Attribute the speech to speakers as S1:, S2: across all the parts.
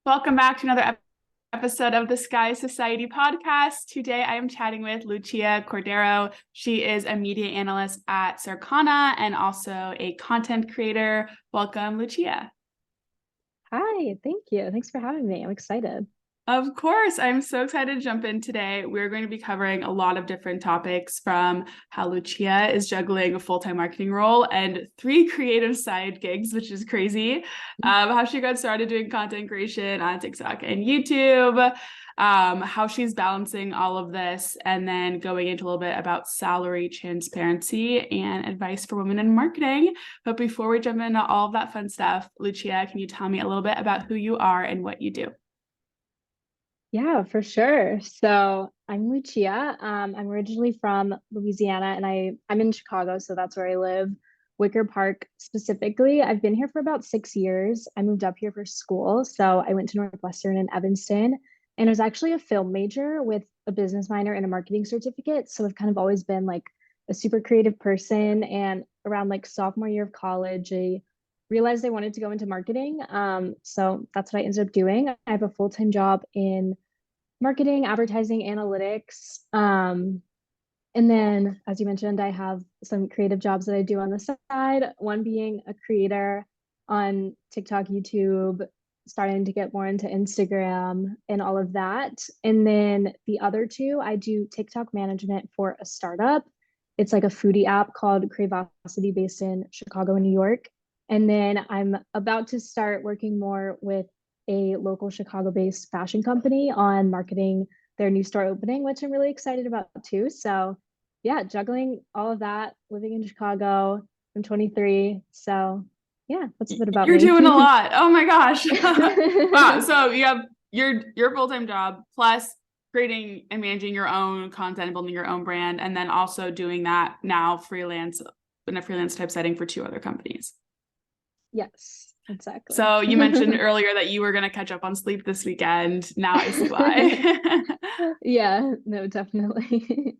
S1: Welcome back to another episode of the Sky Society podcast. Today I am chatting with Lucia Cordaro. She is a media analyst at Circana and also a content creator. Welcome, Lucia.
S2: Hi, thank you. Thanks for having me. I'm excited.
S1: Of course, I'm so excited to jump in today. We're going to be covering a lot of different topics from how Lucia is juggling a full-time marketing role and 3 creative side gigs, which is crazy. How she got started doing content creation on TikTok and YouTube, how she's balancing all of this, and then going into a little bit about salary transparency and advice for women in marketing. But before we jump into all of that fun stuff, Lucia, can you tell me a little bit about who you are and what you do?
S2: Yeah, for sure. So I'm Lucia. I'm originally from Louisiana and I'm in Chicago, so that's where I live, Wicker Park specifically. I've been here for about 6 years. I moved up here for school. So I went to Northwestern in Evanston, and I was actually a film major with a business minor and a marketing certificate. So I've kind of always been like a super creative person. And around like sophomore year of college, I realized I wanted to go into marketing. So that's what I ended up doing. I have a full-time job in marketing, advertising, analytics. And then, as you mentioned, I have some creative jobs that I do on the side, one being a creator on TikTok, YouTube, starting to get more into Instagram and all of that. And then the other two, I do TikTok management for a startup. It's like a foodie app called Cravosity based in Chicago and New York. And then I'm about to start working more with a local Chicago-based fashion company on marketing their new store opening, which I'm really excited about too. So yeah, juggling all of that, living in Chicago. I'm 23. So yeah, that's a bit about
S1: You're
S2: me.
S1: doing a lot. Oh my gosh. Wow. So you have your full-time job plus creating and managing your own content, building your own brand, and then also doing that now freelance in a freelance type setting for 2 other companies.
S2: Yes, exactly.
S1: So you mentioned earlier that you were going to catch up on sleep this weekend. Now I see why.
S2: Yeah, no, definitely.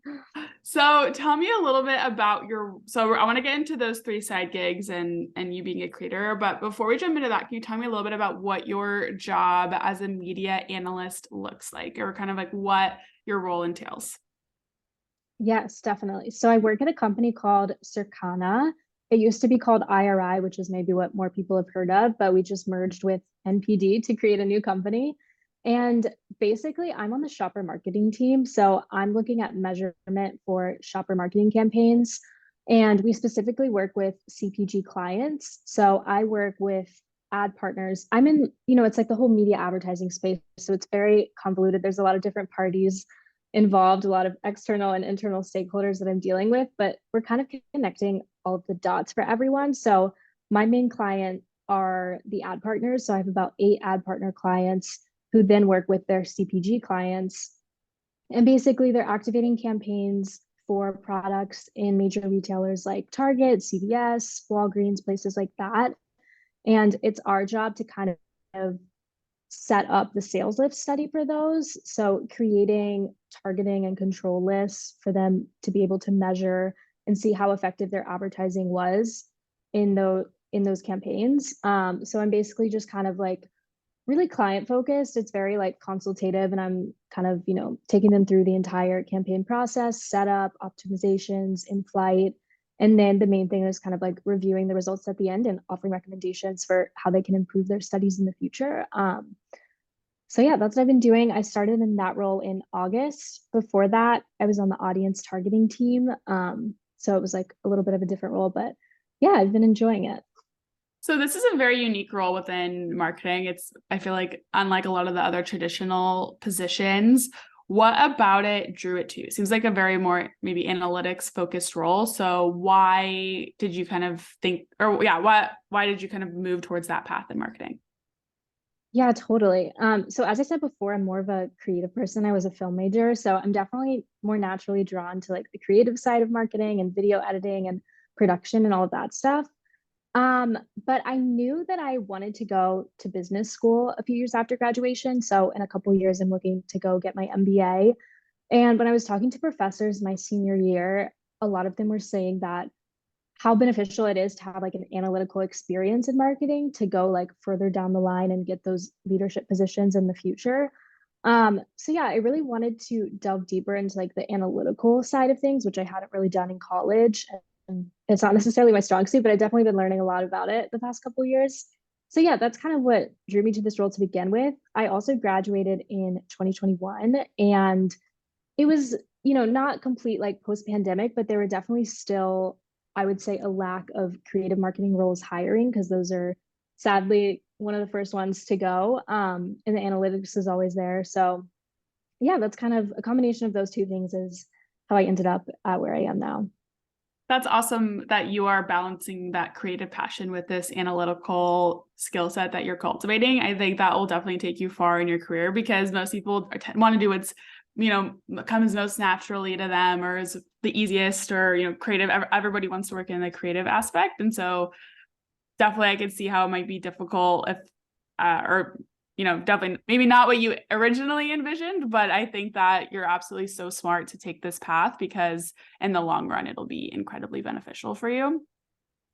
S1: So tell me a little bit about so I want to get into those 3 side gigs and you being a creator, but before we jump into that, can you tell me a little bit about what your job as a media analyst looks like, or kind of like what your role entails?
S2: Yes, definitely. So I work at a company called Circana. It used to be called IRI, which is maybe what more people have heard of, but we just merged with NPD to create a new company. And basically, I'm on the shopper marketing team. So I'm looking at measurement for shopper marketing campaigns. And we specifically work with CPG clients. So I work with ad partners. I'm in, it's like the whole media advertising space. So it's very convoluted. There's a lot of different parties involved, a lot of external and internal stakeholders that I'm dealing with, but we're kind of connecting all of the dots for everyone. So my main client are the ad partners. So I have about 8 ad partner clients who then work with their CPG clients. And basically, they're activating campaigns for products in major retailers like Target, CVS, Walgreens, places like that. And it's our job to kind of set up the sales lift study for those. So creating targeting and control lists for them to be able to measure and see how effective their advertising was in those campaigns. So I'm basically just kind of like really client focused. It's very like consultative, and I'm kind of, taking them through the entire campaign process, setup, optimizations, in flight. And then the main thing is kind of like reviewing the results at the end and offering recommendations for how they can improve their studies in the future. So yeah, that's what I've been doing. I started in that role in August. Before that, I was on the audience targeting team. So it was like a little bit of a different role, but yeah, I've been enjoying it.
S1: So this is a very unique role within marketing. I feel like unlike a lot of the other traditional positions. What about it drew it to you? Seems like a very more maybe analytics focused role. So why did you kind of think, or yeah, why did you kind of move towards that path in marketing?
S2: Yeah, totally. So as I said before, I'm more of a creative person. I was a film major, so I'm definitely more naturally drawn to like the creative side of marketing and video editing and production and all of that stuff. But I knew that I wanted to go to business school a few years after graduation. So in a couple of years, I'm looking to go get my MBA. And when I was talking to professors my senior year, a lot of them were saying that how beneficial it is to have like an analytical experience in marketing to go like further down the line and get those leadership positions in the future. So yeah, I really wanted to delve deeper into like the analytical side of things, which I hadn't really done in college. And it's not necessarily my strong suit, but I've definitely been learning a lot about it the past couple of years. So yeah, that's kind of what drew me to this role to begin with. I also graduated in 2021 and it was, not complete like post-pandemic, but there were definitely still, I would say, a lack of creative marketing roles hiring because those are sadly one of the first ones to go. And the analytics is always there. So yeah, that's kind of a combination of those two things is how I ended up at where I am now.
S1: That's awesome that you are balancing that creative passion with this analytical skill set that you're cultivating. I think that will definitely take you far in your career because most people want to do what's, comes most naturally to them or is the easiest or, creative. Everybody wants to work in the creative aspect. And so definitely I could see how it might be difficult if, or definitely maybe not what you originally envisioned, but I think that you're absolutely so smart to take this path because in the long run, it'll be incredibly beneficial for you.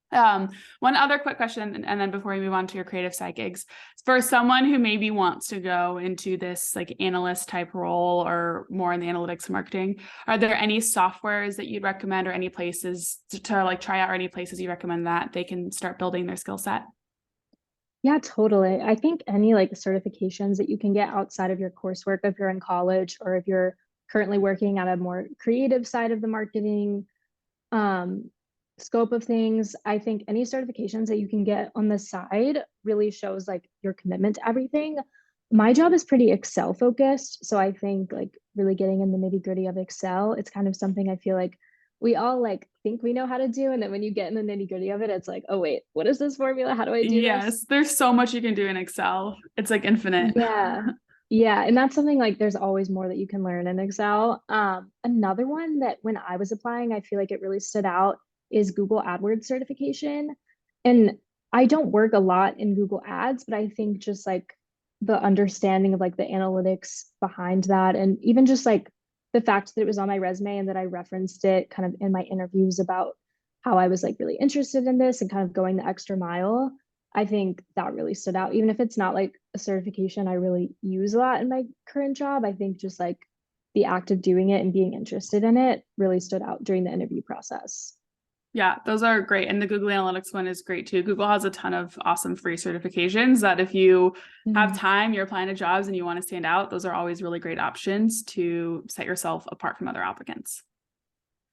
S1: One other quick question, and then before we move on to your creative side gigs, for someone who maybe wants to go into this like analyst type role or more in the analytics marketing, are there any softwares that you'd recommend or any places to like try out or any places you recommend that they can start building their skill set?
S2: Yeah, totally. I think any like certifications that you can get outside of your coursework if you're in college or if you're currently working at a more creative side of the marketing um, scope of things, I think any certifications that you can get on the side really shows like your commitment to everything. My job is pretty Excel focused, so I think like really getting in the nitty gritty of Excel, it's kind of something I feel like we all like think we know how to do, and then when you get in the nitty gritty of it, it's like, oh wait, what is this formula? How do I do this?
S1: Yes, there's so much you can do in Excel. It's like infinite.
S2: Yeah. Yeah. And that's something like there's always more that you can learn in Excel. Another one that when I was applying, I feel like it really stood out is Google AdWords certification. And I don't work a lot in Google Ads, but I think just like the understanding of like the analytics behind that, and even just like the fact that it was on my resume and that I referenced it kind of in my interviews about how I was like really interested in this and kind of going the extra mile. I think that really stood out. Even if it's not like a certification I really use a lot in my current job, I think just like the act of doing it and being interested in it really stood out during the interview process.
S1: Yeah, those are great. And the Google Analytics one is great too. Google has a ton of awesome free certifications that if you have
S2: Mhm.
S1: time, you're applying to jobs and you want to stand out, those are always really great options to set yourself apart from other applicants.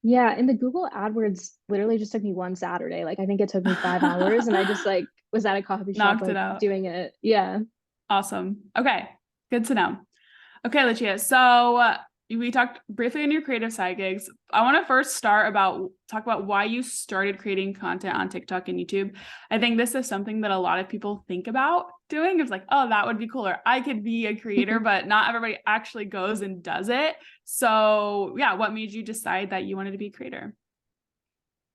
S2: Yeah, and the Google AdWords literally just took me one Saturday. Like I think it took me 5 hours and I just like was at a coffee shop
S1: Knocked it
S2: like
S1: out.
S2: doing it. Yeah.
S1: Awesome. Okay, good to know. Okay, Lucia. So we talked briefly on your creative side gigs. I want to first talk about why you started creating content on TikTok and YouTube. I think this is something that a lot of people think about doing. It's like, oh, that would be cool, or I could be a creator, but not everybody actually goes and does it. So yeah, what made you decide that you wanted to be a creator?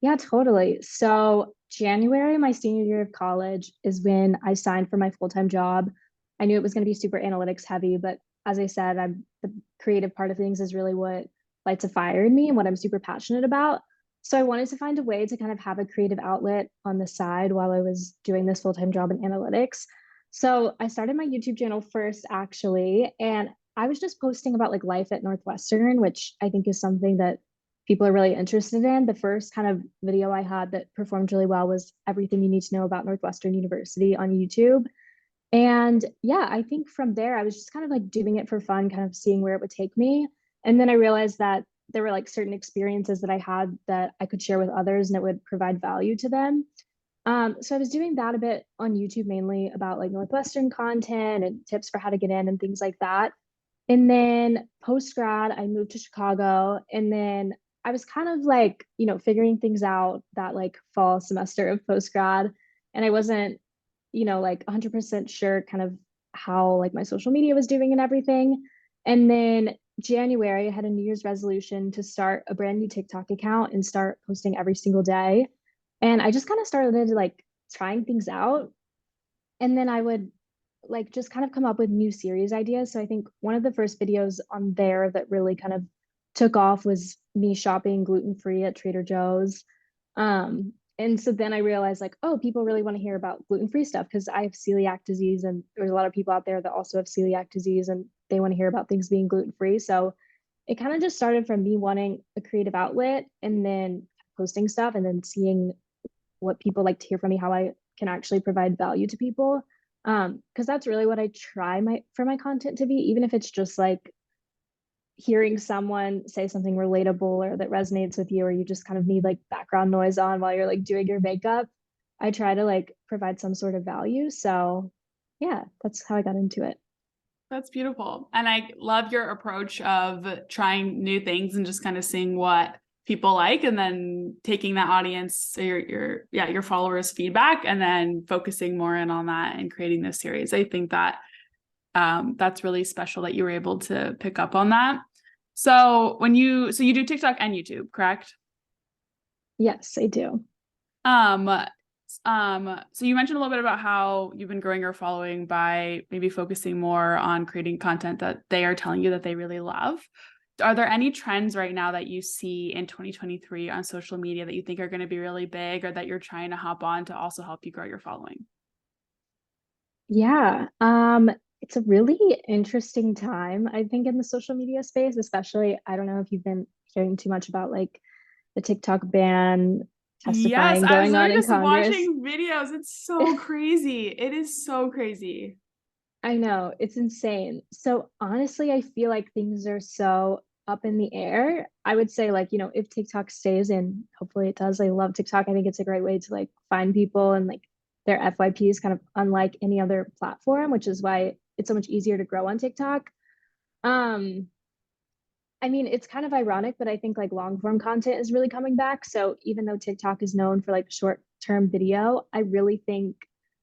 S2: Yeah, totally. So January, my senior year of college, is when I signed for my full-time job. I knew it was going to be super analytics heavy, but as I said, I'm the creative part of things is really what lights a fire in me and what I'm super passionate about. So I wanted to find a way to kind of have a creative outlet on the side while I was doing this full-time job in analytics. So I started my YouTube channel first, actually, and I was just posting about like life at Northwestern, which I think is something that people are really interested in. The first kind of video I had that performed really well was everything you need to know about Northwestern University on YouTube. And yeah, I think from there, I was just kind of like doing it for fun, kind of seeing where it would take me. And then I realized that there were like certain experiences that I had that I could share with others and it would provide value to them. So I was doing that a bit on YouTube, mainly about like Northwestern content and tips for how to get in and things like that. And then post grad, I moved to Chicago. And then I was kind of like, figuring things out that like fall semester of post grad. And I wasn't, like 100% sure kind of how like my social media was doing and everything. And then January, I had a New Year's resolution to start a brand new TikTok account and start posting every single day. And I just kind of started like trying things out. And then I would like just kind of come up with new series ideas. So I think one of the first videos on there that really kind of took off was me shopping gluten free at Trader Joe's. And so then I realized like, oh, people really want to hear about gluten-free stuff because I have celiac disease and there's a lot of people out there that also have celiac disease and they want to hear about things being gluten-free. So it kind of just started from me wanting a creative outlet and then posting stuff and then seeing what people like to hear from me, how I can actually provide value to people. Because that's really what I try for my content to be, even if it's just like hearing someone say something relatable or that resonates with you, or you just kind of need like background noise on while you're like doing your makeup. I try to like provide some sort of value. So yeah, that's how I got into it.
S1: That's beautiful. And I love your approach of trying new things and just kind of seeing what people like and then taking that audience, so your followers feedback and then focusing more in on that and creating this series. I think that that's really special that you were able to pick up on that. So you do TikTok and YouTube, correct?
S2: Yes, I do.
S1: Um, so you mentioned a little bit about how you've been growing your following by maybe focusing more on creating content that they are telling you that they really love. Are there any trends right now that you see in 2023 on social media that you think are going to be really big or that you're trying to hop on to also help you grow your following?
S2: Yeah. It's a really interesting time, I think, in the social media space, especially I don't know if you've been hearing too much about like the TikTok ban
S1: Yes,
S2: testifying
S1: I was
S2: going on
S1: literally
S2: in
S1: just
S2: Congress.
S1: watching videos. It's so crazy. It is so crazy.
S2: I know, it's insane. So honestly, I feel like things are so up in the air. I would say like, if TikTok stays in, hopefully it does. I love TikTok. I think it's a great way to like find people and like their FYP is kind of unlike any other platform, which is why it's so much easier to grow on TikTok. Um, I mean, it's kind of ironic, but I think like long form content is really coming back. So even though TikTok is known for like short term video, I really think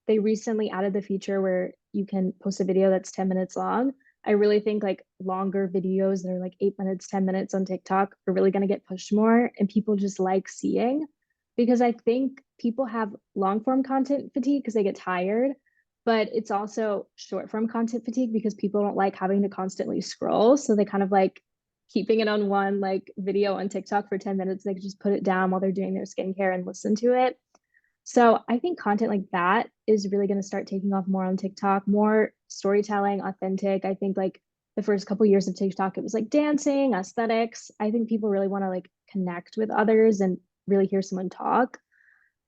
S2: they recently added the feature where you can post a video that's 10 minutes long. I really think like longer videos that are like 8 minutes, 10 minutes on TikTok are really going to get pushed more and people just like seeing because I think people have long form content fatigue because they get tired, but it's also short form content fatigue because people don't like having to constantly scroll. So they kind of like keeping it on one like video on TikTok for 10 minutes. They could just put it down while they're doing their skincare and listen to it. So I think content like that is really going to start taking off more on TikTok, more storytelling, authentic. I think like the first couple of years of TikTok, it was like dancing, aesthetics. I think people really want to like connect with others and really hear someone talk.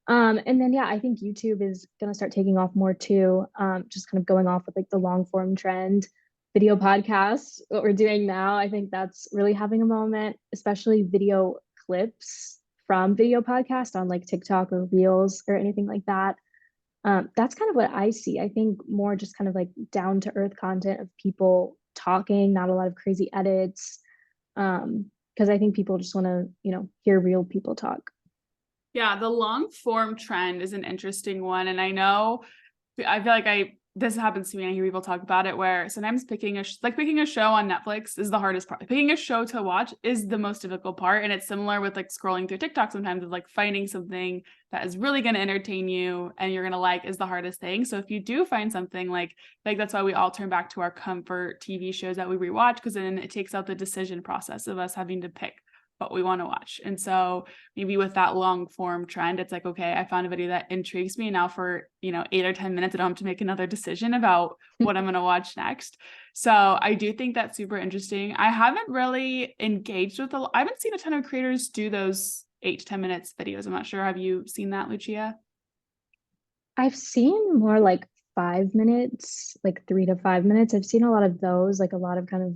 S2: And then yeah, I think YouTube is gonna start taking off more too. Just kind of going off with like the long form trend. Video podcasts, what we're doing now, I think that's really having a moment, especially video clips from video podcast on like TikTok or Reels or anything like that. That's kind of what I see. I think more just kind of like down to earth content of people talking, not a lot of crazy edits. Because I think people just want to, hear real people talk.
S1: Yeah, the long form trend is an interesting one. And I feel like this happens to me. I hear people talk about it where sometimes picking a show on Netflix is the hardest part. Picking a show to watch is the most difficult part. And it's similar with like scrolling through TikTok sometimes of like finding something that is really going to entertain you and you're going to like is the hardest thing. So if you do find something like that's why we all turn back to our comfort TV shows that we rewatch because then it takes out the decision process of us having to pick what we want to watch. And so maybe with that long form trend, it's like, okay, I found a video that intrigues me. Now for, 8 or 10 minutes, I don't have to make another decision about what I'm going to watch next. So I do think that's super interesting. I haven't really engaged with I haven't seen a ton of creators do those 8 to 10 minutes videos. I'm not sure. Have you seen that, Lucia?
S2: I've seen more like 5 minutes, like 3 to 5 minutes. I've seen a lot of those, like a lot of kind of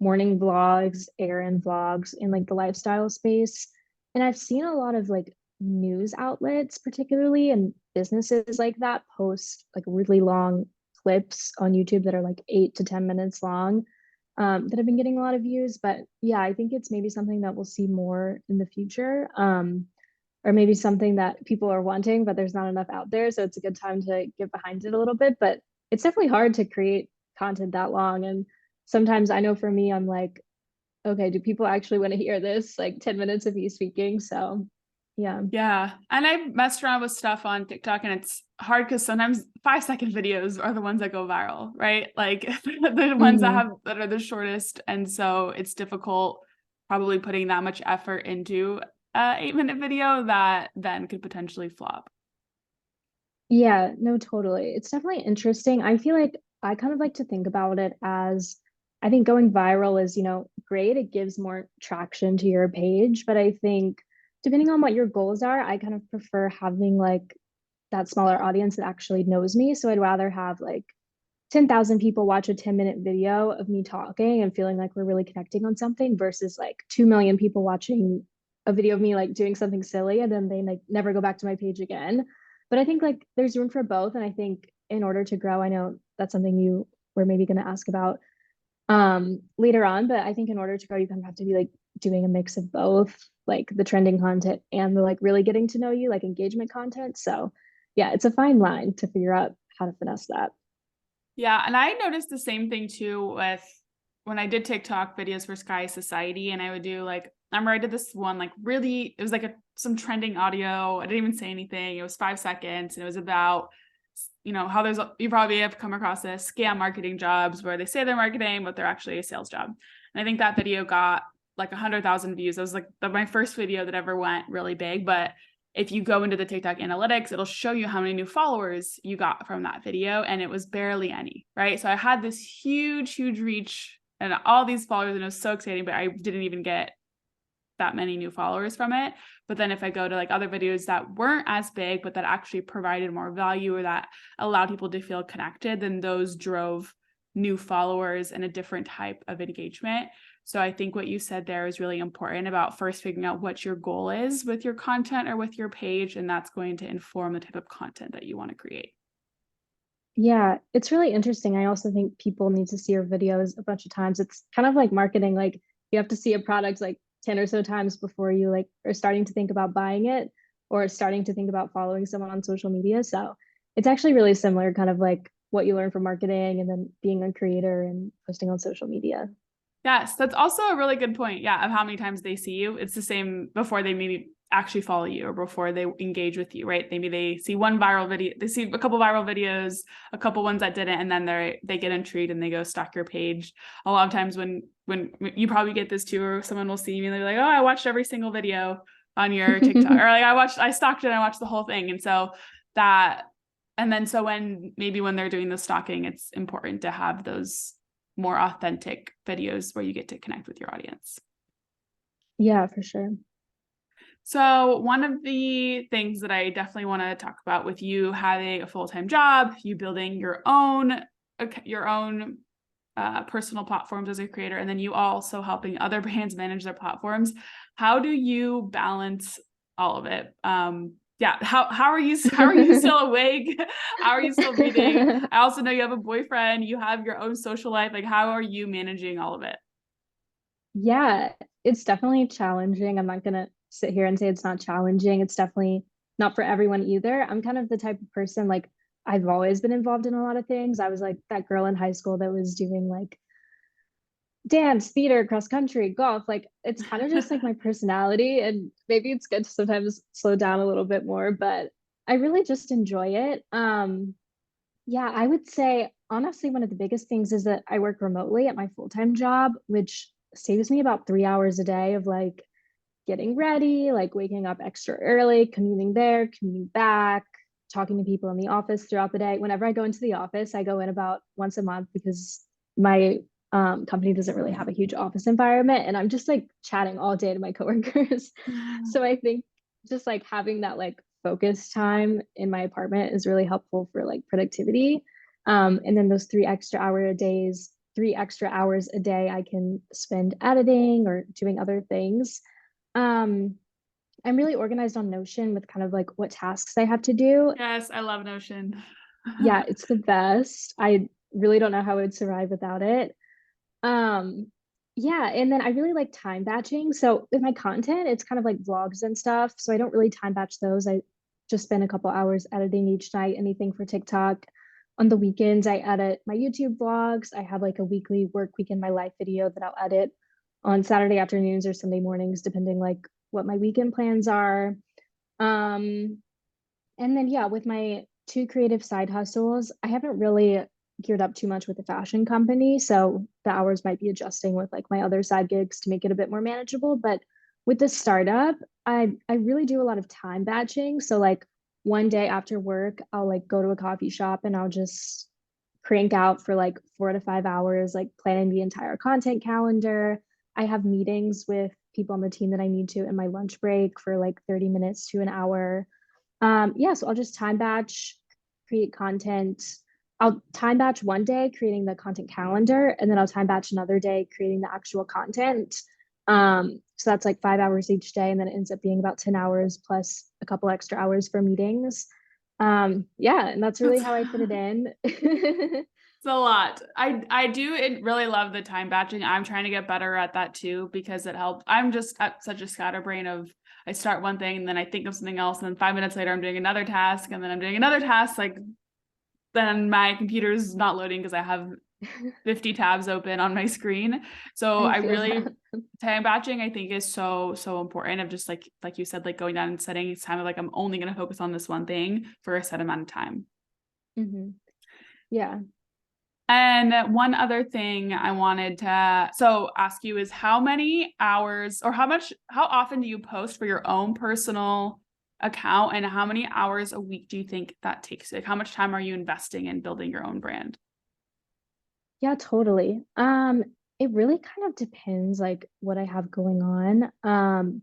S2: morning vlogs, errand vlogs in like the lifestyle space. And I've seen a lot of like news outlets, particularly and businesses like that, post like really long clips on YouTube that are like 8 to 10 minutes long, that have been getting a lot of views. But yeah, I think it's maybe something that we'll see more in the future. Or maybe something that people are wanting, but there's not enough out there. So it's a good time to get behind it a little bit. But it's definitely hard to create content that long. And sometimes I know for me, I'm like, okay, do people actually want to hear this? Like 10 minutes of you speaking. So yeah.
S1: Yeah. And I've messed around with stuff on TikTok and it's hard because sometimes 5-second videos are the ones that go viral, right? Like the ones
S2: Hmm.
S1: that are the shortest. And so it's difficult probably putting that much effort into a 8-minute video that then could potentially flop.
S2: Yeah, no, totally. It's definitely interesting. I feel like I kind of like to think about it as I think going viral is, great. It gives more traction to your page. But I think depending on what your goals are, I kind of prefer having like that smaller audience that actually knows me. So I'd rather have like 10,000 people watch a 10-minute video of me talking and feeling like we're really connecting on something versus like 2 million people watching a video of me like doing something silly and then they like never go back to my page again. But I think like there's room for both. And I think in order to grow, I know that's something you were maybe going to ask about later on, but I think in order to grow, you kind of have to be like doing a mix of both, like the trending content and the like really getting to know you, like engagement content. So yeah, it's a fine line to figure out how to finesse that.
S1: Yeah, and I noticed the same thing too with when I did TikTok videos for Sky Society, and I would do like I remember I did this one like really it was like some trending audio. I didn't even say anything. It was 5 seconds, and it was about how there's you probably have come across this scam marketing jobs where they say they're marketing but they're actually a sales job. And I think that video got like 100,000 views. It was like my first video that ever went really big, but if you go into the TikTok analytics, it'll show you how many new followers you got from that video. And it was barely any, right? So I had this huge, huge reach and all these followers, and it was so exciting, but I didn't even get that many new followers from it. But then if I go to like other videos that weren't as big, but that actually provided more value or that allowed people to feel connected, then those drove new followers and a different type of engagement. So I think what you said there is really important about first figuring out what your goal is with your content or with your page, and that's going to inform the type of content that you want to create.
S2: Yeah, it's really interesting. I also think people need to see your videos a bunch of times. It's kind of like marketing, like you have to see a product like 10 or so times before you like are starting to think about buying it or starting to think about following someone on social media. So it's actually really similar, kind of like what you learn from marketing and then being a creator and posting on social media.
S1: Yes, that's also a really good point. Yeah, of how many times they see you. It's the same before they maybe actually follow you or before they engage with you, right? Maybe they see one viral video, they see a couple viral videos, a couple ones that didn't, and then they get intrigued and they go stalk your page. A lot of times when you probably get this too, or someone will see me and they're like, "Oh, I watched every single video on your TikTok," or like I stalked it and I watched the whole thing. And so that, and then so when they're doing the stalking, it's important to have those more authentic videos where you get to connect with your audience.
S2: Yeah, for sure.
S1: So one of the things that I definitely want to talk about with you having a full-time job, you building your own personal platforms as a creator, and then you also helping other brands manage their platforms. How do you balance all of it? Yeah, how are you still awake? How are you still breathing? I also know you have a boyfriend, you have your own social life. Like, how are you managing all of it?
S2: Yeah, it's definitely challenging. I'm not gonna sit here and say it's not challenging. It's definitely not for everyone either. I'm kind of the type of person like I've always been involved in a lot of things. I was like that girl in high school that was doing like dance, theater, cross country, golf. Like it's kind of just like my personality. And maybe it's good to sometimes slow down a little bit more, but I really just enjoy it. Yeah, I would say honestly, one of the biggest things is that I work remotely at my full-time job, which saves me about 3 hours a day of like getting ready, like waking up extra early, commuting there, commuting back, talking to people in the office throughout the day. Whenever I go into the office, I go in about once a month because my company doesn't really have a huge office environment. And I'm just like chatting all day to my coworkers. So I think just like having that like focus time in my apartment is really helpful for like productivity. And then those 3 extra hours a day I can spend editing or doing other things. um, I'm really organized on Notion with kind of like what tasks I have to do.
S1: Yes, I love Notion.
S2: Yeah, it's the best. I really don't know how I would survive without it. Um, yeah, and then I really like time batching. So with my content, it's kind of like vlogs and stuff. So I don't really time batch those. I just spend a couple hours editing each night, anything for TikTok. On the weekends, I edit my YouTube vlogs. I have like a weekly work week in my life video that I'll edit on Saturday afternoons or Sunday mornings, depending like what my weekend plans are. Um, and then yeah, with my two creative side hustles, I haven't really geared up too much with the fashion company. So the hours might be adjusting with like my other side gigs to make it a bit more manageable. But with the startup, I really do a lot of time batching. So like one day after work, I'll like go to a coffee shop and I'll just crank out for like 4 to 5 hours, like planning the entire content calendar. I have meetings with people on the team that I need to in my lunch break for like 30 minutes to an hour. Yeah, so I'll just time batch, create content. I'll time batch one day creating the content calendar, and then I'll time batch another day creating the actual content. So that's like 5 hours each day, and then it ends up being about 10 hours plus a couple extra hours for meetings. Yeah, and that's really
S1: That's
S2: how I fit it in.
S1: it's a lot. I do really love the time batching. I'm trying to get better at that too because it helps. I'm just at such a scatterbrain of I start one thing and then I think of something else and then 5 minutes later I'm doing another task and then I'm doing another task. Like then my computer's not loading because I have 50 tabs open on my screen. So
S2: I
S1: I
S2: feel
S1: really
S2: that.
S1: time batching I think is so important of just like you said, like going down and setting it's time of like I'm only gonna focus on this one thing for a set amount of time.
S2: Yeah.
S1: And one other thing I wanted to ask you is how many hours or how often do you post for your own personal account and how many hours a week do you think that takes? Like how much time are you investing in building your own brand?
S2: Yeah, totally. It really kind of depends like what I have going on.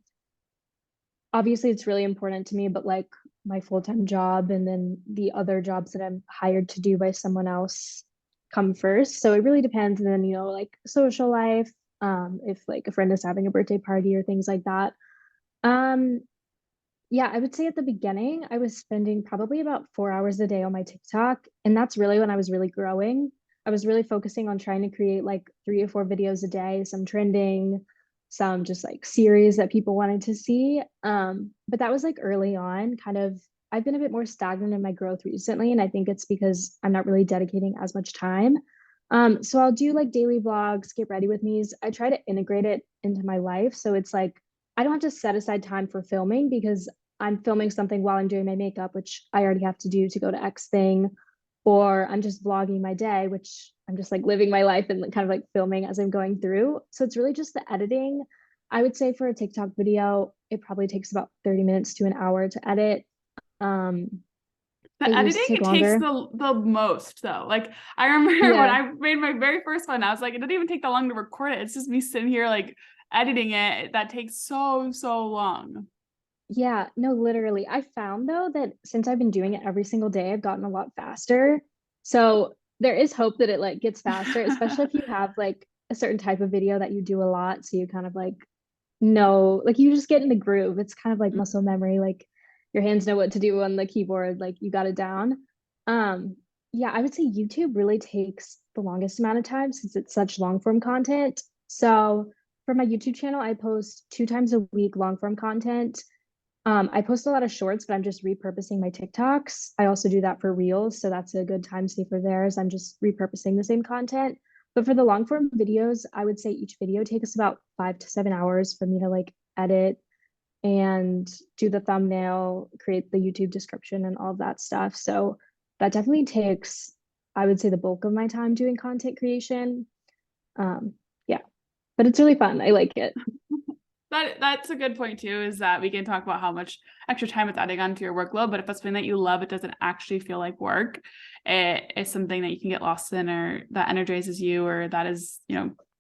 S2: Obviously it's really important to me, but like my full-time job and then the other jobs that I'm hired to do by someone else come first. So it really depends. And then, like social life, if like a friend is having a birthday party or things like that. Um, yeah, I would say at the beginning, I was spending probably about 4 hours a day on my TikTok. And that's really when I was really growing. I was really focusing on trying to create like 3 or 4 videos a day, some trending, some just like series that people wanted to see. But that was like early on, kind of. I've been a bit more stagnant in my growth recently, and I think it's because I'm not really dedicating as much time. So I'll do like daily vlogs, get ready with me's. I try to integrate it into my life. So it's like I don't have to set aside time for filming because I'm filming something while I'm doing my makeup, which I already have to do to go to X thing, or I'm just vlogging my day, which I'm just like living my life and kind of like filming as I'm going through. So it's really just the editing. I would say for a TikTok video, it probably takes about 30 minutes to an hour to edit. Um,
S1: The
S2: it used
S1: editing
S2: to take
S1: it takes
S2: longer.
S1: the most though. Like I remember when
S2: Yeah.
S1: I made my very first one, I was like, it doesn't even take that long to record it. It's just me sitting here like editing it. That takes so long.
S2: Yeah, no, literally. I found though that since I've been doing it every single day, I've gotten a lot faster. So there is hope that it like gets faster, especially if you have like a certain type of video that you do a lot. So you kind of like know, like you just get in the groove. It's kind of like muscle memory, like your hands know what to do on the keyboard, like you got it down. Um, yeah, I would say YouTube really takes the longest amount of time since it's such long form content. So for my YouTube channel, I post 2 times a week long form content. I post a lot of shorts, but I'm just repurposing my TikToks. I also do that for Reels, so that's a good time saver there as I'm just repurposing the same content. But for the long form videos, I would say each video takes about 5 to 7 hours for me to like edit and do the thumbnail, create the YouTube description and all of that stuff. So that definitely takes, I would say, the bulk of my time doing content creation. Um, yeah, but it's really fun. I like it.
S1: That's a good point too, is that we can talk about how much extra time it's adding onto your workload, but if it's something that you love, it doesn't actually feel like work. It is something that you can get lost in or that energizes you or that is,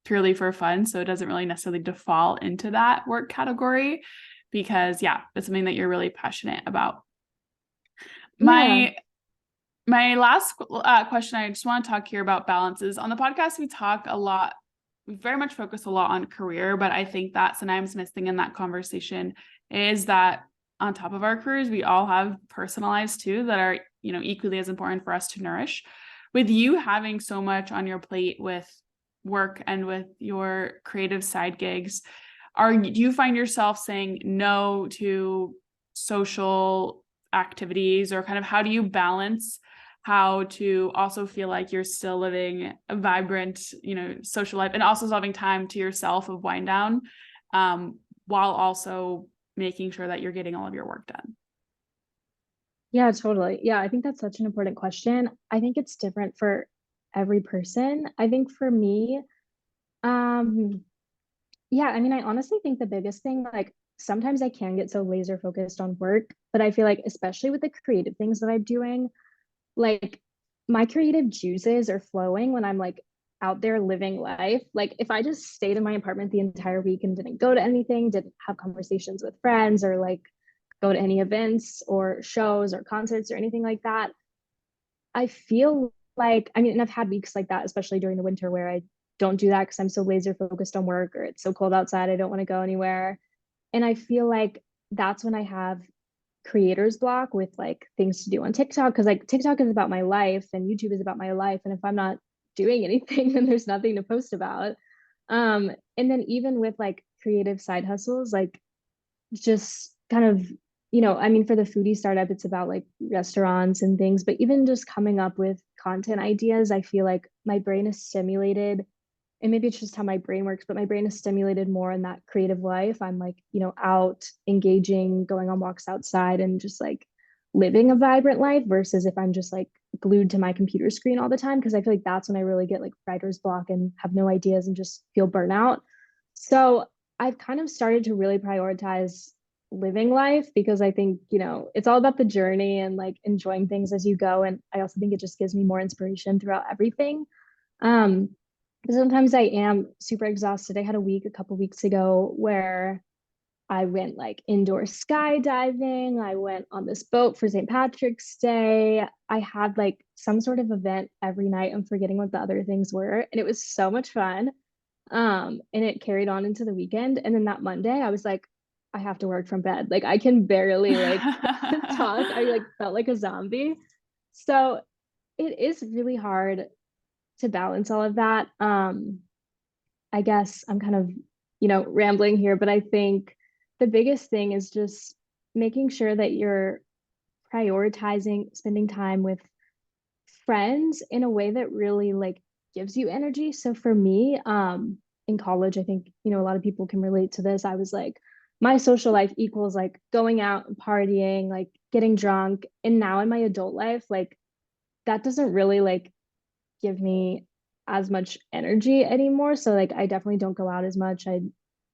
S1: purely for fun. So it doesn't really necessarily default into that work category because yeah, it's something that you're really passionate about.
S2: Yeah.
S1: My last question I just want to talk here about balances. On the podcast, we talk a lot, we very much focus a lot on career, but I think that sometimes missing in that conversation is that on top of our careers, we all have personal lives too that are, equally as important for us to nourish. With you having so much on your plate with work and with your creative side gigs, do you find yourself saying no to social activities or kind of how do you balance how to also feel like you're still living a vibrant, social life and also having time to yourself of wind down, while also making sure that you're getting all of your work done.
S2: Yeah, totally. Yeah, I think that's such an important question. I think it's different for every person. I think for me, um, Yeah, I mean, I honestly think the biggest thing, like sometimes I can get so laser focused on work, but I feel like especially with the creative things that I'm doing, like my creative juices are flowing when I'm like out there living life. Like if I just stayed in my apartment the entire week and didn't go to anything, didn't have conversations with friends or like go to any events or shows or concerts or anything like that, I feel like, I mean, and I've had weeks like that, especially during the winter where I don't do that because I'm so laser focused on work or it's so cold outside, I don't want to go anywhere. And I feel like that's when I have creator's block with like things to do on TikTok because like TikTok is about my life and YouTube is about my life. And if I'm not doing anything, then there's nothing to post about. And then even with like creative side hustles, like just kind of, I mean, for the foodie startup, it's about like restaurants and things, but even just coming up with content ideas, I feel like my brain is stimulated, and maybe it's just how my brain works, but my brain is stimulated more in that creative life. I'm like, out engaging, going on walks outside and just like living a vibrant life versus if I'm just like glued to my computer screen all the time. Cause I feel like that's when I really get like writer's block and have no ideas and just feel burnout. So I've kind of started to really prioritize living life because I think, it's all about the journey and like enjoying things as you go. And I also think it just gives me more inspiration throughout everything. Um, Sometimes I am super exhausted. I had a week a couple weeks ago where I went like indoor skydiving. I went on this boat for St. Patrick's Day. I had like some sort of event every night. I'm forgetting what the other things were. And it was so much fun. And it carried on into the weekend. And then that Monday, I was like, I have to work from bed. Like I can barely like talk. I like felt like a zombie. So it is really hard to balance all of that. I guess I'm kind of, rambling here, but I think the biggest thing is just making sure that you're prioritizing spending time with friends in a way that really like gives you energy. So for me, in college, I think, a lot of people can relate to this. I was like, my social life equals like going out and partying, like getting drunk. And now in my adult life, like that doesn't really like give me as much energy anymore. So like I definitely don't go out as much. I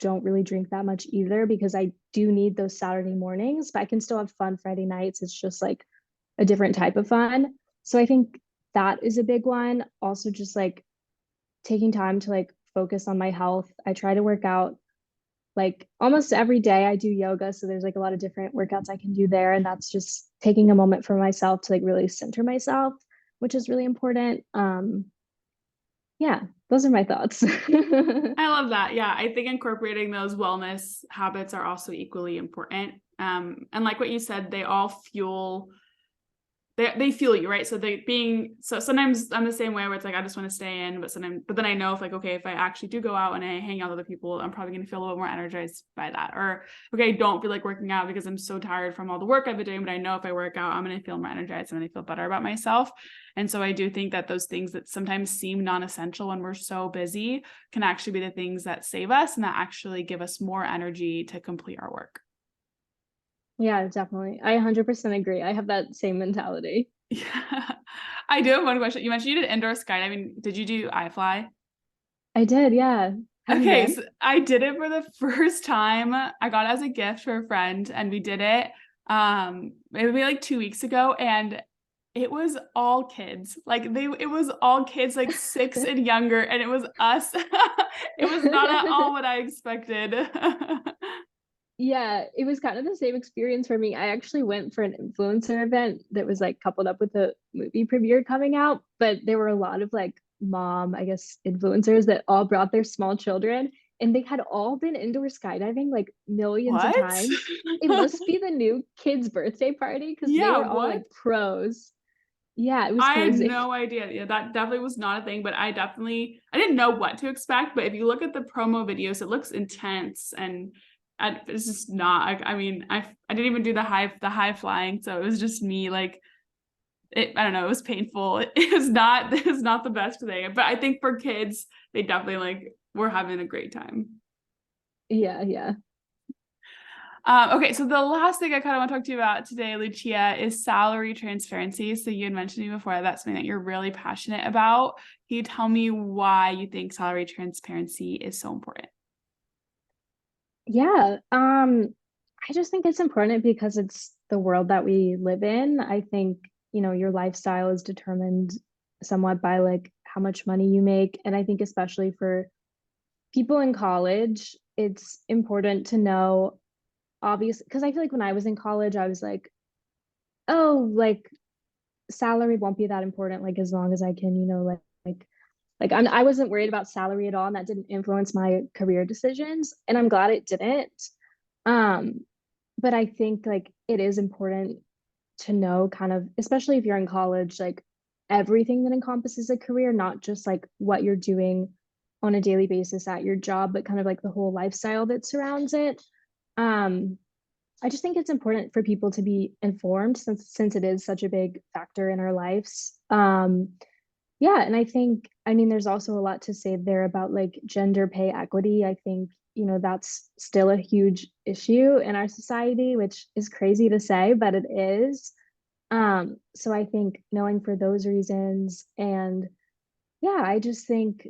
S2: don't really drink that much either because I do need those Saturday mornings, but I can still have fun Friday nights. It's just like a different type of fun. So I think that is a big one. Also just like taking time to like focus on my health. I try to work out like almost every day. I do yoga, so there's like a lot of different workouts I can do there, and that's just taking a moment for myself to like really center myself, which is really important. Yeah, those are my thoughts.
S1: I love that. Yeah, I think incorporating those wellness habits are also equally important. And like what you said, they all fuel they fuel you, right? So sometimes I'm the same way where it's like I just want to stay in, but then I know if like, okay, if I actually do go out and I hang out with other people, I'm probably gonna feel a little bit more energized by that. Or okay, I don't feel like working out because I'm so tired from all the work I've been doing, but I know if I work out, I'm gonna feel more energized and I feel better about myself. And so I do think that those things that sometimes seem non-essential when we're so busy can actually be the things that save us and that actually give us more energy to complete our work.
S2: Yeah, definitely. I 100% agree. I have that same mentality.
S1: Yeah. I do have one question. You mentioned you did indoor skydiving. Did you do iFly?
S2: I did, yeah. Have you
S1: Okay,
S2: been?
S1: so I did it for the first time. I got it as a gift for a friend, and we did it maybe like 2 weeks ago, and it was all kids. It was all kids like 6 and younger, and it was us. It was not at all what I expected.
S2: Yeah, it was kind of the same experience for me. I actually went for an influencer event that was like coupled up with a movie premiere coming out, but there were a lot of like mom, I guess, influencers that all brought their small children, and they had all been indoor skydiving like millions of
S1: What?
S2: times. It must be the new kids' birthday party because they
S1: Yeah,
S2: were all
S1: what?
S2: like pros. Yeah, it was
S1: I had
S2: crazy.
S1: no idea. Yeah, that definitely was not a thing, but I didn't know what to expect. But if you look at the promo videos, it looks intense and it's just not. I mean, I didn't even do the high flying, so it was just me like I don't know. It was painful. It was not the best thing. But I think for kids, they definitely like were having a great time.
S2: Yeah, yeah.
S1: Okay, so the last thing I kind of want to talk to you about today, Lucia, is salary transparency. So you had mentioned to me before that's something that you're really passionate about. Can you tell me why you think salary transparency is so important?
S2: Yeah, I just think it's important because it's the world that we live in. I think, your lifestyle is determined somewhat by like how much money you make. And I think especially for people in college, it's important to know, obviously, because I feel like when I was in college, I was like, oh, like salary won't be that important, like as long as I can, I wasn't worried about salary at all, and that didn't influence my career decisions. And I'm glad it didn't. Um, but I think like it is important to know kind of, especially if you're in college, like everything that encompasses a career, not just like what you're doing on a daily basis at your job, but kind of like the whole lifestyle that surrounds it. Um, I just think it's important for people to be informed since it is such a big factor in our lives. Yeah, and I mean, there's also a lot to say there about like gender pay equity. I think, that's still a huge issue in our society, which is crazy to say, but it is. So I think knowing for those reasons, and yeah, I just think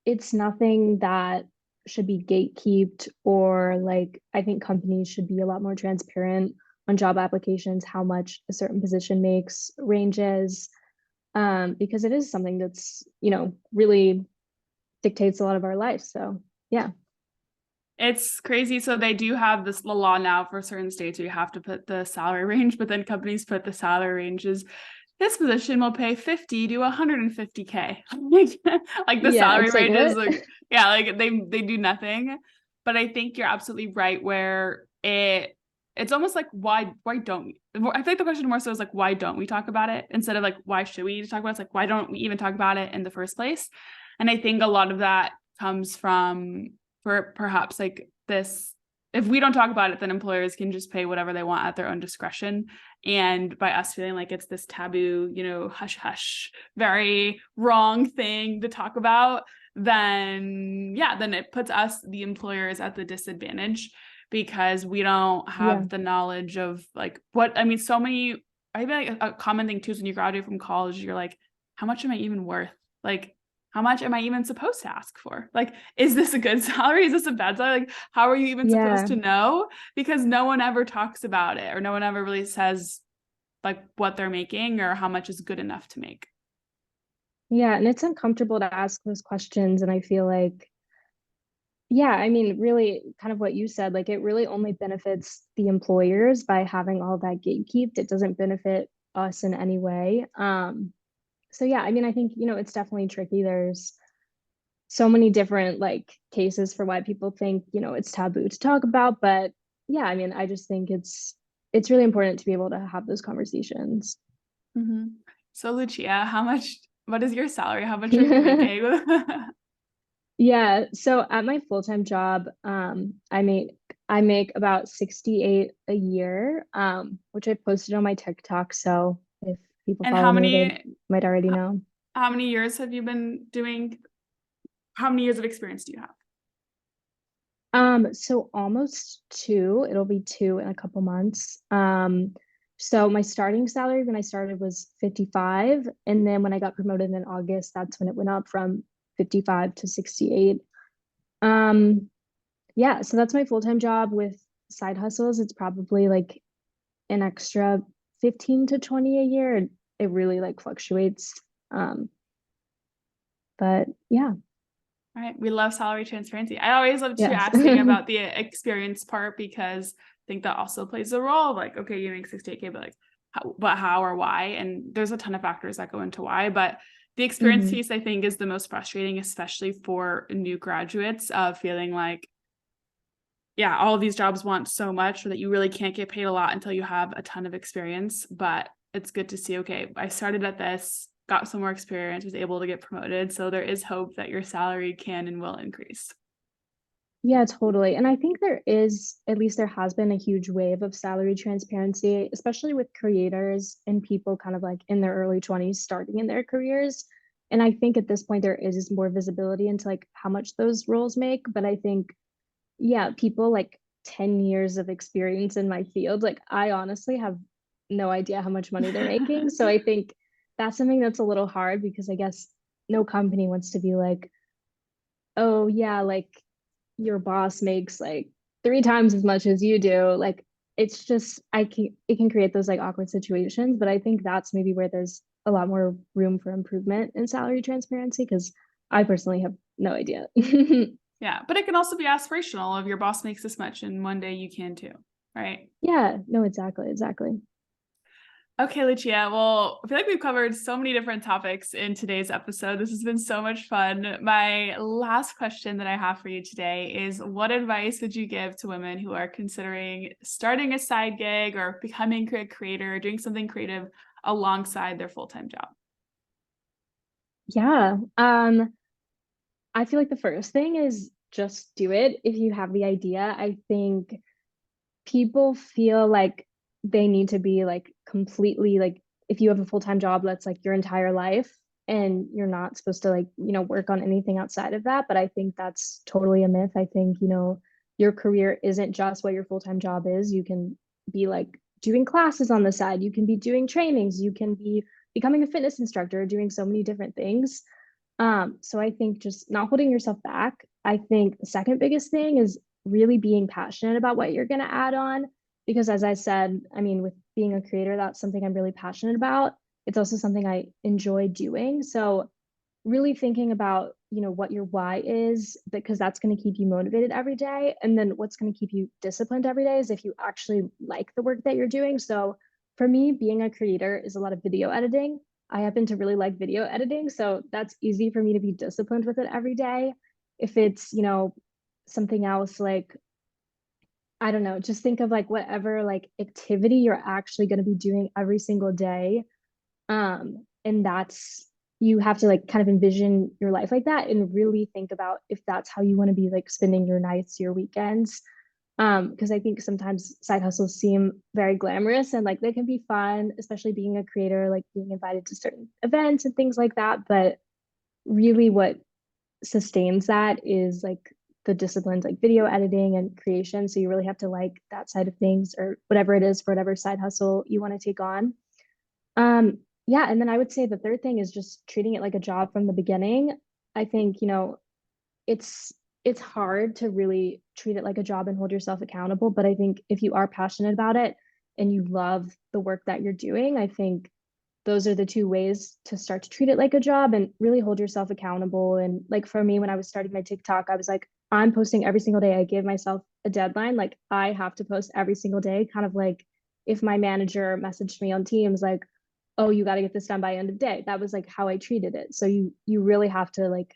S2: it's nothing that should be gatekept, or like I think companies should be a lot more transparent on job applications, how much a certain position makes, ranges, because it is something that's, really dictates a lot of our life. So yeah.
S1: It's crazy. So they do have this law now for certain states where you have to put the salary range, but then companies put the salary ranges. This position will pay 50 to 150K. Like the
S2: Yeah,
S1: salary
S2: it's like
S1: range is
S2: what?
S1: like, yeah, like they do nothing. But I think you're absolutely right where it's almost like why don't we? I think the question more so is like why don't we talk about it instead of like why should we talk about it? It's like why don't we even talk about it in the first place? And I think a lot of that comes from for perhaps like this, if we don't talk about it, then employers can just pay whatever they want at their own discretion. And by us feeling like it's this taboo, hush hush, very wrong thing to talk about, then yeah, then it puts us, the employers, at the disadvantage because we don't
S2: Yeah.
S1: have the knowledge of like what I mean. So many, I think like a common thing too is when you graduate from college, you're like, how much am I even worth? Like, how much am I even supposed to ask for? Like, is this a good salary? Is this a bad salary? Like, how are you even supposed
S2: Yeah.
S1: to know? Because no one ever talks about it, or no one ever really says like what they're making or how much is good enough to make.
S2: Yeah. And it's uncomfortable to ask those questions. And I feel like, yeah, I mean, really kind of what you said, like it really only benefits the employers by having all that gatekept. It doesn't benefit us in any way. So yeah, I mean, I think, it's definitely tricky. There's so many different like cases for why people think, it's taboo to talk about. But yeah, I mean, I just think it's really important to be able to have those conversations.
S1: Mm-hmm. So Lucia, what is your salary? How much are you making?
S2: Yeah, so at my full-time job, I make about 68 a year, which I posted on my TikTok. So if people
S1: And
S2: follow me, they might already know.
S1: how many years have you been doing? How many years of experience do you have?
S2: So almost two. It'll be two in a couple months. So my starting salary when I started was 55, and then when I got promoted in August, that's when it went up from 55 to 68. Um, yeah, so that's my full-time job. With side hustles. It's probably like an extra 15 to 20 a year. It really like fluctuates. Um, but yeah,
S1: All right. We love salary transparency. I always love to
S2: yes.
S1: asking about the experience part because I think that also plays a role. Like, okay, you make 68K, but like, how or why? And there's a ton of factors that go into why. But the experience
S2: Hmm.
S1: piece, I think, is the most frustrating, especially for new graduates, of feeling like, yeah, all of these jobs want so much that you really can't get paid a lot until you have a ton of experience. But it's good to see, okay, I started at this, got some more experience, was able to get promoted. So there is hope that your salary can and will increase.
S2: Yeah, totally. And I think there is, at least there has been a huge wave of salary transparency, especially with creators and people kind of like in their early 20s starting in their careers. And I think at this point there is more visibility into like how much those roles make. But I think, yeah, people like 10 years of experience in my field, like I honestly have no idea how much money they're making. So I think that's something that's a little hard because I guess no company wants to be like, oh yeah, like your boss makes like 3 times as much as you do, like it's just it can create those like awkward situations. But I think that's maybe where there's a lot more room for improvement in salary transparency because I personally have no idea.
S1: Yeah, but it can also be aspirational if your boss makes this much and one day you can too, right?
S2: Yeah, no, exactly.
S1: Okay, Lucia. Well, I feel like we've covered so many different topics in today's episode. This has been so much fun. My last question that I have for you today is what advice would you give to women who are considering starting a side gig or becoming a creator, doing something creative alongside their full-time job?
S2: Yeah. I feel like the first thing is just do it if you have the idea. I think people feel like they need to be like completely like if you have a full-time job that's like your entire life and you're not supposed to like, work on anything outside of that. But I think that's totally a myth. I think, your career isn't just what your full-time job is. You can be like doing classes on the side, you can be doing trainings, you can be becoming a fitness instructor, doing so many different things. So I think just not holding yourself back. I think the second biggest thing is really being passionate about what you're going to add on. Because as I said, I mean, with being a creator, that's something I'm really passionate about. It's also something I enjoy doing. So really thinking about, what your why is, because that's going to keep you motivated every day. And then what's going to keep you disciplined every day is if you actually like the work that you're doing. So for me, being a creator is a lot of video editing. I happen to really like video editing, so that's easy for me to be disciplined with it every day. If it's, something else like, I don't know, just think of like whatever like activity you're actually going to be doing every single day. And that's you have to like kind of envision your life like that and really think about if that's how you want to be like spending your nights, your weekends. Because I think sometimes side hustles seem very glamorous and like they can be fun, especially being a creator, like being invited to certain events and things like that. But really, what sustains that is like the disciplines like video editing and creation. So you really have to like that side of things or whatever it is for whatever side hustle you want to take on. Yeah, and then I would say the third thing is just treating it like a job from the beginning. I think, it's it's hard to really treat it like a job and hold yourself accountable, but I think if you are passionate about it and you love the work that you're doing, I think those are the two ways to start to treat it like a job and really hold yourself accountable. And like for me, when I was starting my TikTok, I was like, I'm posting every single day. I gave myself a deadline. Like I have to post every single day, kind of like if my manager messaged me on Teams, like, oh, you got to get this done by end of day. That was like how I treated it. So you really have to like,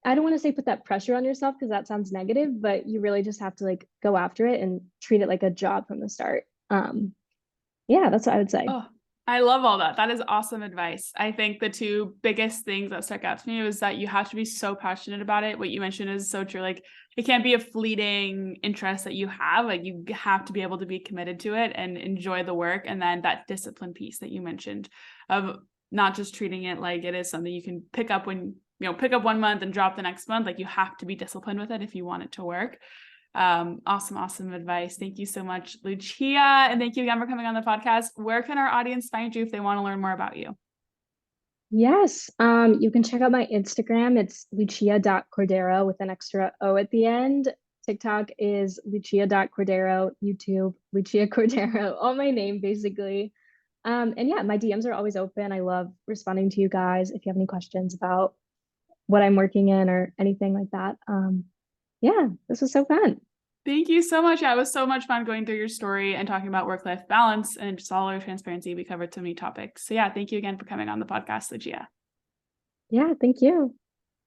S2: I don't want to say put that pressure on yourself because that sounds negative, but you really just have to like go after it and treat it like a job from the start. Yeah, that's what I would say.
S1: Oh, I love all that. That is awesome advice. I think the two biggest things that stuck out to me was that you have to be so passionate about it. What you mentioned is so true. Like it can't be a fleeting interest that you have. Like you have to be able to be committed to it and enjoy the work. And then that discipline piece that you mentioned of not just treating it like it is something you can pick up when, pick up 1 month and drop the next month. Like you have to be disciplined with it if you want it to work. Awesome advice. Thank you so much, Lucia. And thank you again for coming on the podcast. Where can our audience find you if they want to learn more about you?
S2: Yes, you can check out my Instagram. It's lucia.cordaro with an extra O at the end. TikTok is lucia.cordaro, YouTube, Lucia Cordaro, all my name basically. And yeah, my DMs are always open. I love responding to you guys if you have any questions about what I'm working in or anything like that. Yeah, this was so fun.
S1: Thank you so much. Yeah, it was so much fun going through your story and talking about work-life balance and just all our transparency. We covered so many topics. So yeah, thank you again for coming on the podcast, Lucia.
S2: Yeah, thank you.